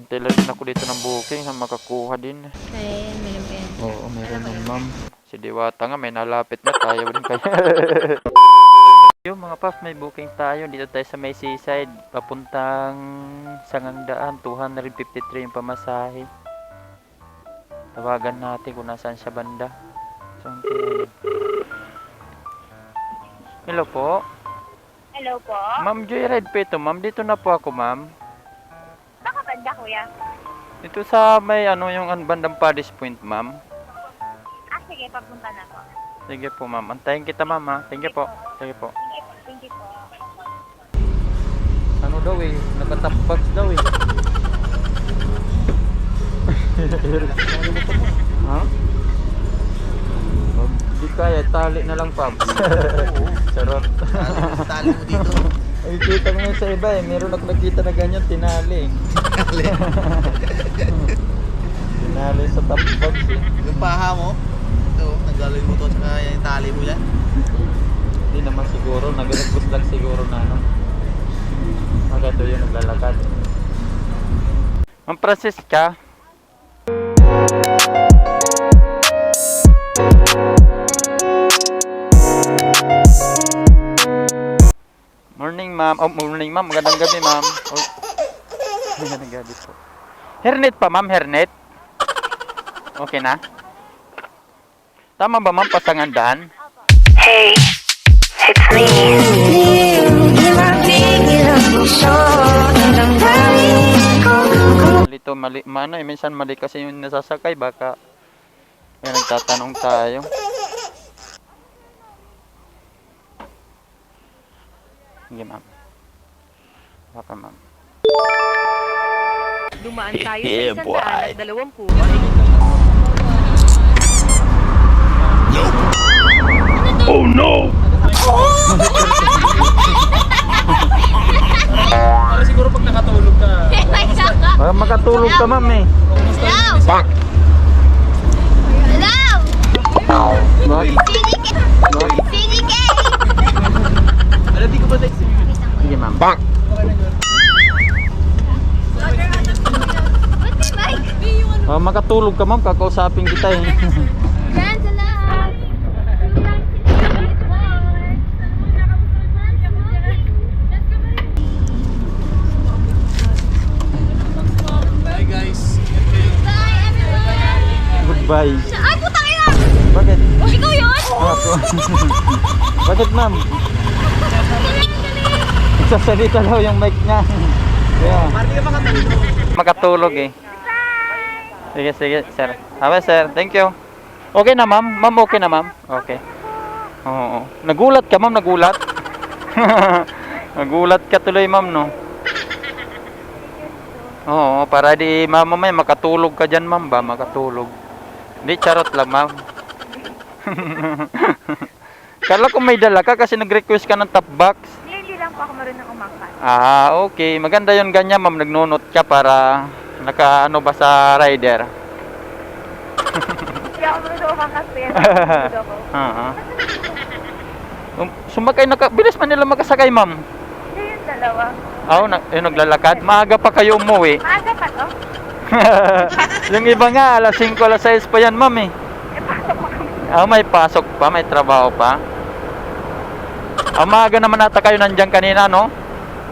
Tailor din ako dito ng booking na makakuha din. Ay, meron pa yan. Oo, meron ng ma'am. Si Diwata nga may nalapit na tayo din kaya. Yung mga paps, may booking tayo. Dito tayo sa may seaside. Papuntang Sangandaan. 253 yung pamasahe. Tawagan natin kung nasaan siya banda. Hello po. Hello po. Ma'am Joyride po ito. Ma'am, dito na po ako ma'am. Baka banda, kuya? Dito sa may yung bandang Paris Point ma'am. Ah, sige, papunta na po. Sige po ma'am. Antayin kita ma'am ha. Sige po. Sige po. Sige po, thank you po. Ano daw eh, nakatapbox daw eh. Ha? Di kaya, tali na lang pam. Sarap. Tali mo dito. Ay, kita mo yun sa iba eh. Meron ako nakita na ganyan, tinali. Tinali sa top box eh. Yung paha mo, ito, naglalawin mo to, tsaka yung tali mo yan. Hindi naman siguro, nag-request lang siguro na ano. Maganda yun, naglalakad. Ma'am Francisca. Morning ma'am. Oh, morning ma'am. Magandang gabi ma'am. Oh. Magandang gabi po. Hernet pa ma'am, hernet. Okay na? Tama ba ma'am, Pasangandaan? Hey, it's me. Malito, mali, minsan mali kasi yung nasasakay, baka may nagtatanong tayo. Sige ma'am. Baka ma'am. Dumaan tayo sa isang daan at 20. Oh no! Para siguro pag nakatulog ka. Baka makatulog ka ma'am eh. Fuck! Alam, di ko ba tayo Sige ma'am. Fuck! Baka makatulog ka ma'am, kakausapin kita eh. Yan sa lahat. Hi guys. Bye, everyone. Goodbye. Ay, putang ina! Bakit? Ikaw yun? Bakit ma'am? Sasalita daw yung mic niya. Kaya. Parang di ka makatulog. Makatulog eh. Sige, sige, sir. Okay, sir. Thank you. Okay na, ma'am? Ma'am, okay na, ma'am? Okay. Oo. Nagulat ka, ma'am? Nagulat? Nagulat ka tuloy, ma'am, no? Oo, para di mamamay makatulog ka dyan, ma'am ba? Makatulog. Hindi, charot lang, ma'am. Kala ko may dala ka kasi nag-request ka ng top box. Hindi lang po ako marunong umangkat. Ah, okay. Maganda yun ganyan, ma'am. Nagnunot ka para naka-ano ba sa rider. Hindi ako marunong umangkat. Kaya ako. Sumakay na ka. Bilis man nila makasakay, ma'am. Hindi yung dalawa. Yung naglalakad. Maaga pa kayo umuwi. Maaga pa to? Yung iba nga, alas 5, alas 6 pa yan, ma'am eh. Eh, pasok pa kami. May pasok pa, may trabaho pa. Maaga naman ata kayo nandyan kanina, no?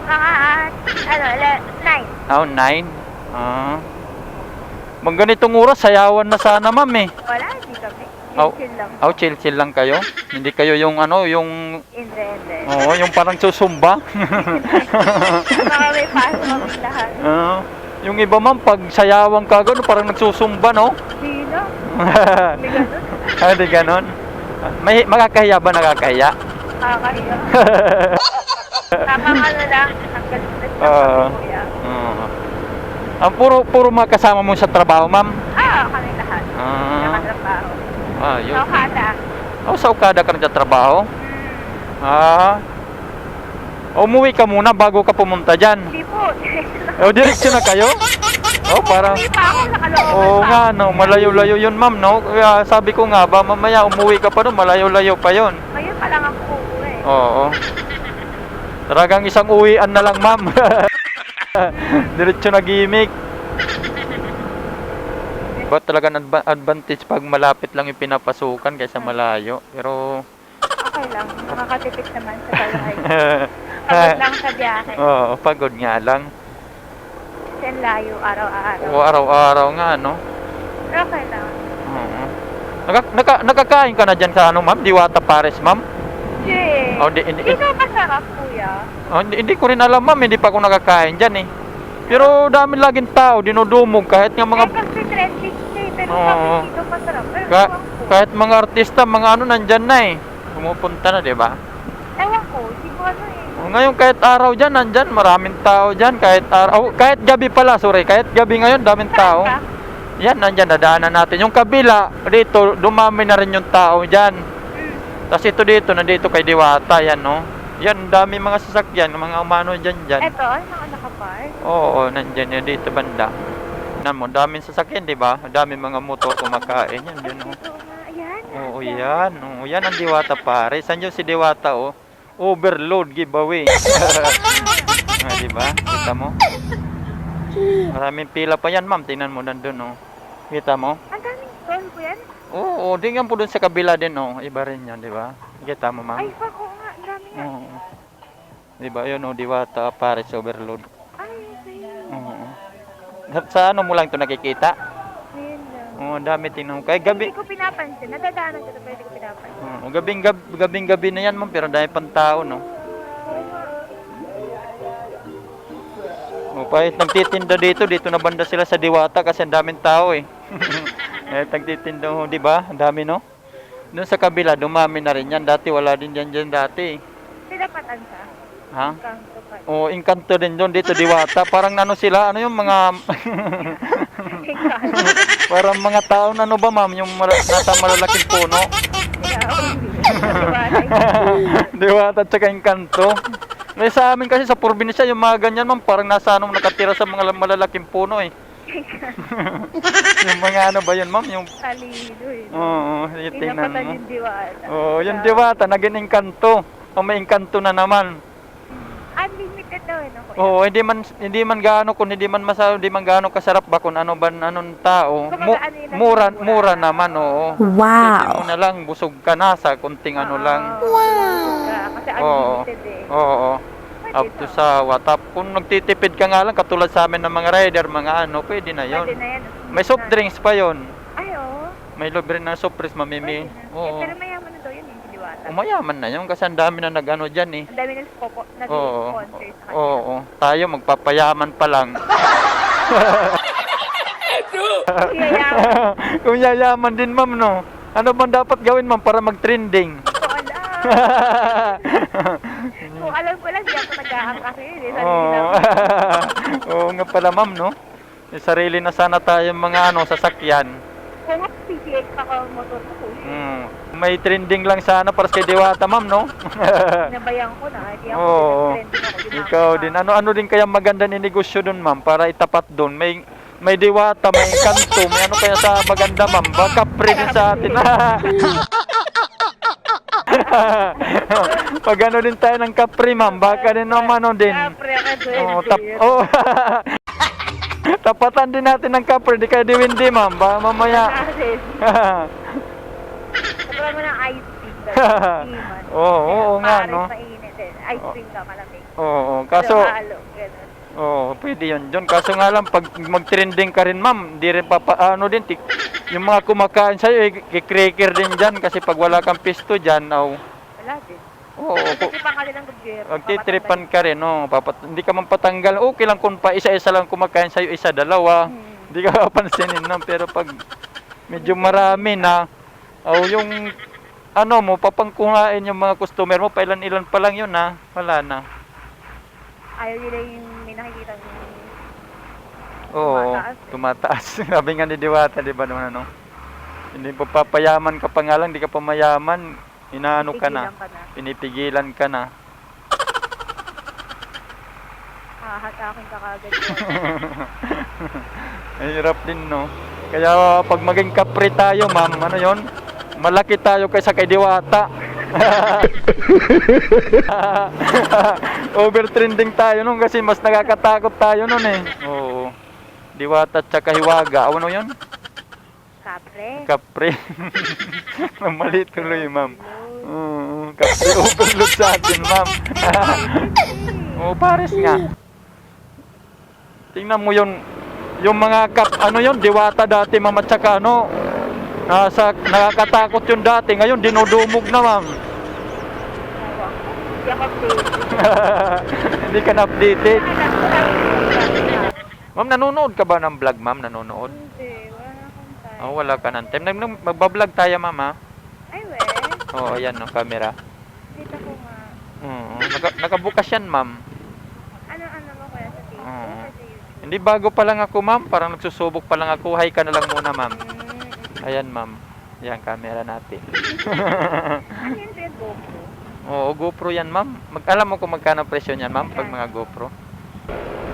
Mga, 9. 9. Mag ganitong oras, sayawan na sana, ma'am eh. Wala, hindi kami. Oh. Chill lang. Chill lang kayo. Hindi kayo yung yung Hindi. yung parang susumba. Baka may pasok kami lahat. Yung iba ma'am, pag sayawang ka gano'n, parang nagsusumba, no? Hindi na. Hindi ganun. Hindi ganon. May makakahiya ba? Nakakahiya? Nakakahiya. Tamang ano lang, hanggang kuya. Puro mga kasama mo sa trabaho, ma'am? Kami lahat. Nakatrabaho. Yun. Okada. Sa Okada ka nagtatrabaho? Umuwi ka muna bago ka pumunta dyan. Hindi po. Diretso na kayo? Parang... Hindi pa ako sa Caloocan Oo pa. nga, no, malayo-layo yun, ma'am, no? Kaya sabi ko nga ba, mamaya umuwi ka pa doon, malayo-layo pa yun. Ngayon pa lang ako uuwi. Oo. Talagang isang uwian na lang, ma'am. Diretso na gimmick. iba talaga advantage pag malapit lang yung pinapasukan kaysa malayo. Pero Okay lang. Nakakatipid naman sa balay. Pagod lang sa biyahe. oo, pagod nga lang. Kasi ang layo araw-araw. O araw-araw nga, no? Pero okay lang. Oo. Nakakain ka na dyan sa ano, ma'am? Diwata Pares, ma'am? Hindi. Oh, Hindi ka masarap, kuya. Oh, hindi ko rin alam, ma'am. Hindi pa ako nakakain dyan, eh. Pero dami laging tao, dinudumog. Kahit nga mga... Kasi trending siya eh. Pero Oo. sabi dito masarap. Pero Ka- ewan ko. kahit mga artista, mga ano, nandyan na, eh. Pumupunta na, di ba? Ewan ko. Hindi ko ano eh. Ngayon kahit araw dyan, nandyan, maraming tao dyan, kahit araw, kahit gabi pala, sorry, kahit gabi ngayon, daming tao. Saan ka? Yan, nandyan, nadaanan natin. Yung kabila, dito, dumami na rin yung tao dyan. Tapos ito dito, nandito kay Diwata, yan, no? Yan, dami mga sasakyan, mga umano dyan, dyan. Eto, naka-park. Oo, nandyan yan, dito banda. Nan mo, daming sasakyan, di ba? Daming mga motor kumakain, yan, yan, no? Ito nga, ayan. Oo, yan, oo, yan ang Diwata, pare. Saan yung si Diwata, oh? Overload giveaway. Ah, di ba? Kita mo? Maraming pila pa yan, ma'am. Tingnan mo nandun, oh. Kita mo? Ang daming stall ko yan. Oo, tingnan po dun sa kabila din, oh. Iba rin yan, di ba? Kita mo, ma'am? Ay, fuck, oo nga. Ang dami nga. Oo. Di ba? Yun, oh, Diwata Pares Overload. Ay, okay. Oo. Sa ano mo lang ito nakikita? Ayun lang. Oo, dami tingnan mo. Kaya gabi. Hindi ko pinapansin. Nadadaanan ko na pero hindi ko pinapansin. Oo, gabing-gabi na yan, ma'am. Pero dahil pang tao, no? Oo nga. O, kahit nagtitinda dito na banda sila sa Diwata kasi ang daming tao eh. Kahit nagtitinda, oh, di ba? Ang dami, no? Doon sa kabila, dumami na rin yan. Dati wala din dyan dati. Pinapatan ka. Ha? Kanto pa. O, Encanto din doon dito Diwata. Parang ano sila, ano yung mga... parang mga tao na ano ba, ma'am? Yung nasa malalaking puno. Diwata at saka Encanto. May sa amin kasi sa probinsya, yung mga ganyan, ma'am, parang nasa ano, nakatira sa mga malalaking puno eh. Yung mga ano ba yun, ma'am? Yung... Salido eh. Oo, tingnan Pinapatan mo. yung Diwata. Oo, yung Diwata, naging Encanto. O may Encanto na naman. Unlimited daw eh, no? kuya? Oo, hindi man gaano kung hindi man gaano kasarap ba kung ano ba anong tao. Kumbaga, ano yun, Mura mura naman, oo. Wow. Mo na lang busog ka na sa kunting ano lang. Kasi Oo. unlimited eh. Oo. Pwede Up to to. sa WhatsApp. Kung nagtitipid ka nga lang katulad sa amin ng mga rider, mga ano, pwede na 'yon. Pwede na yan. May soft drinks pa 'yon. Ay, oo. May libre na soft drinks mamimi. Pwede na. Oo. Pero mayaman na daw yun yung Diwata. Umayaman na 'yon kasi ang dami na nagano diyan eh. Ang dami ng Oo. nag-sponsor sa kanya. Oo. Tayo magpapayaman pa lang. Kuya yaman. Kung yayaman din, ma'am, no? Ano bang dapat gawin, ma'am, para mag-trending? Ko alam. Kung alam ko lang, di ako nag-aangkas yun eh. Sarili Oo. lang. Oo nga pala, ma'am, no? May sarili na sana tayong mga ano, sasakyan. Kung PCX pa ko ang motor ko, kuya. May trending lang sana para kay Diwata, ma'am, no? Nabayan ko na. Hindi ako Oo. trending ako. Yun ang Ikaw mga- din. Ano din kaya maganda ni negosyo doon, ma'am, para itapat doon? May Diwata, may Encanto, may ano kaya sa maganda, ma'am? Baka pre din sa atin. Pag ano din tayo ng kapre, ma'am, baka din naman ano din. Kapre ka doon. Oh, oh. Tapatan din natin ng kapre, di kayo diwindi, ma'am. Baka mamaya. Natin. Sobrang mo ng ice cream. Oo nga, no? Pares mainit eh. Ice cream ka, malamig. Oo, kaso, Halo, ganun. pwede yun dyan. Kaso nga lang, pag mag-trending ka rin, ma'am, di rin ano din, yung mga kumakain sa'yo, kikreaker din dyan. Kasi pag wala kang pisto dyan, Wala din. oo, Nagtitripan ka din ng gobyerno. magtitripan ka rin, no? Hindi ka man patanggal. Okay lang kung pa isa-isa lang kumakain sa'yo, isa, dalawa. Hindi ka papansinin, no? Pero pag medyo marami na, yung ano mo, papangkuhain yung mga customer mo, pailan-ilan pa lang yun, ha? Wala na. Ayaw nila yung may nakikita ng Oo, Tumataas eh. tumataas. Sabi nga ni Diwata, di ba naman, ano? Hindi pa papayaman ka pa nga lang, di ka pa mayaman. Inaano ka na, pinipigilan ka na. Hahatakin ka kagad. Mahirap din, no? Kaya pag maging kapre tayo, ma'am, ano yon? Malaki tayo kaysa kay Diwata. Overtrending tayo nun kasi mas nakakatakot tayo nun eh. Oo. Diwata at saka Hiwaga. Ano yun? Kapre. Kapre. Mali tuloy, ma'am. Kapre overload sa atin, ma'am. Oh, pares nga. Tingnan mo yung mga ano yun, diwata dati, ma'am, at saka ano, nakakatakot yun dati. Ngayon, dinudumog na, ma'am. Hindi ako update. Hindi ka na-updated. Hindi, Ma'am, nanonood ka ba ng vlog, ma'am? Nanonood? wala na akong time. Oh, wala ka ng time. Magbablog tayo, ma'am, ha? Ay, we. Oo, ayan, no, camera. Dito ko nga. Oo, nakabukas yan, ma'am. Ano mo kuya sa Facebook? Oo. Or sa YouTube? Hindi, bago pa lang ako, ma'am. Parang nagsusubok pa lang ako. Hi ka na lang muna, ma'am. Ayan, ma'am. Ayan, camera natin. Ano yun sa GoPro? Oo, GoPro yan, ma'am. Alam mo kung magkano presyo niyan, ma'am, pag mga GoPro?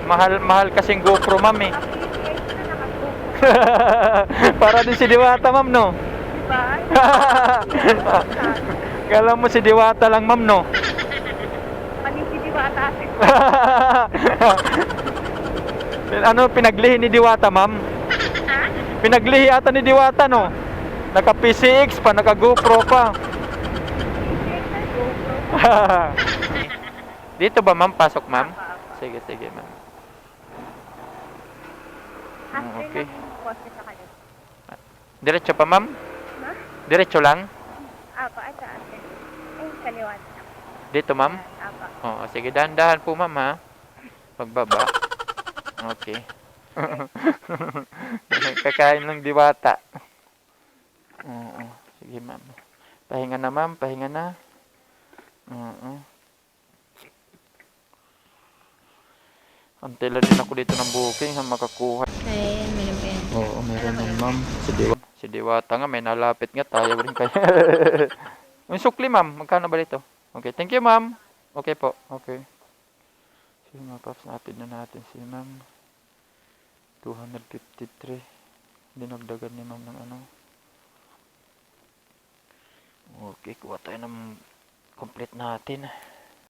Mahal kasing GoPro, ma'am, eh. Appreciate na naka-GoPro. Para din si Diwata, ma'am, no? Diba? Kala mo si Diwata lang, ma'am, no? Panisidi ba atasin? Ano, pinaglihi ni Diwata, ma'am? Ha? Pinaglihi ata ni Diwata, no? Naka PCX pa, naka GoPro pa. Appreciate na GoPro. Dito ba, ma'am? Pasok, ma'am? Sige, ma'am. After Okay. ng poste sa kalit. Diretso pa, ma'am? Ha? Diretso lang? Apa, ay sa atin. Ay, kaliwa na. Dito, ma'am? Apa. Oo, sige, dahan-dahan po, ma'am, ha? Pagbaba. Okay. Kakain ng Diwata. Oo, sige, ma'am. Pahinga na, ma'am. Pahinga na. Oo. Antay lang din ako dito ng booking ha, makakuha. Ay, meron pa yan. Oo, meron ng ma'am. Si Diwata nga, may nalapit nga. Tayo rin kayo. Yung sukli, ma'am. Magkano ba dito? Okay, thank you, ma'am. Okay po. Okay. Sige, mga paps, natin na natin si ma'am. 253. Dinagdagan ni ma'am ng ano. Okay, kuha tayo ng complete natin.